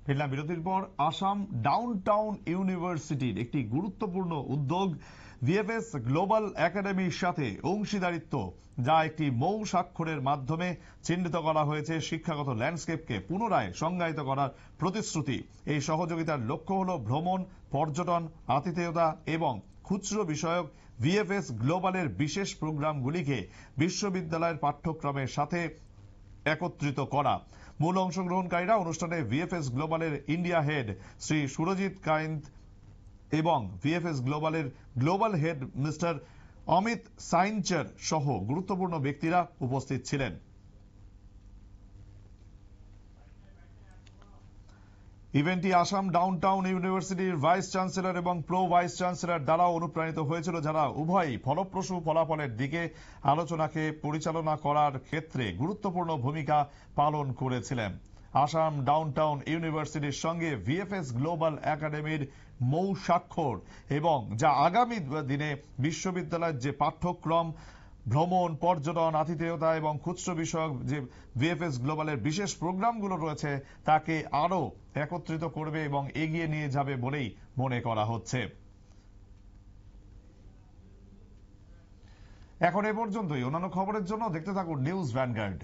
ফিরলাম বিরতির পর। আসাম ডাউনটাউন ইউনিভার্সিটির একটি গুরুত্বপূর্ণ উদ্যোগ ভিএফএস গ্লোবাল একাডেমির সাথে অংশীদারিত্ব, যা একটি মৌ স্বাক্ষরের মাধ্যমে চিহ্নিত করা হয়েছে শিক্ষাগত ল্যান্ডস্কেপকে পুনরায় সংজ্ঞায়িত করার প্রতিশ্রুতি। এই সহযোগিতার লক্ষ্য হল ভ্রমণ, পর্যটন, আতিথেয়তা এবং খুচরো বিষয়ক ভিএফএস গ্লোবালের বিশেষ প্রোগ্রামগুলিকে বিশ্ববিদ্যালয়ের পাঠ্যক্রমের সাথে একত্রিত করা। মূল অংশগ্রহণকারীরা অনুষ্ঠানে ভিএফএস গ্লোবালের ইন্ডিয়া হেড শ্রী সুরজিৎ কায়েন্ত এবং ভিএফএস গ্লোবালের গ্লোবাল হেড মিস্টার অমিত সাইনচার সহ গুরুত্বপূর্ণ ব্যক্তিরা উপস্থিত ছিলেন। ইভেন্টটি আসাম ডাউনটাউন ইউনিভার্সিটির ভাইস চ্যান্সেলর এবং প্রো ভাইস চ্যান্সেলর দ্বারা অনুপ্রাণিত হয়েছিল, যারা উভয়ই ফলপ্রসূ ফলাফলের দিকে আলোচনাকে পরিচালনা করার ক্ষেত্রে গুরুত্বপূর্ণ ভূমিকা পালন করেছিলেন। আসাম ডাউনটাউন ইউনিভার্সিটির সঙ্গে ভিএফএস গ্লোবাল একাডেমির মৌ স্বাক্ষর এবং যা আগামী দিনে বিশ্ববিদ্যালয়ের যে পাঠ্যক্রম, ভ্রমণ, পর্যটন, আতিথেয়তা এবং খুচরো বিষয়ক যে ভিএফএস গ্লোবালের বিশেষ প্রোগ্রামগুলো রয়েছে তাকে আরো একত্রিত করবে এবং এগিয়ে নিয়ে যাবে বলেই মনে করা হচ্ছে। এখন এ পর্যন্তই। অন্যান্য খবরের জন্য দেখতে থাকুন নিউজ ভ্যানগার্ড।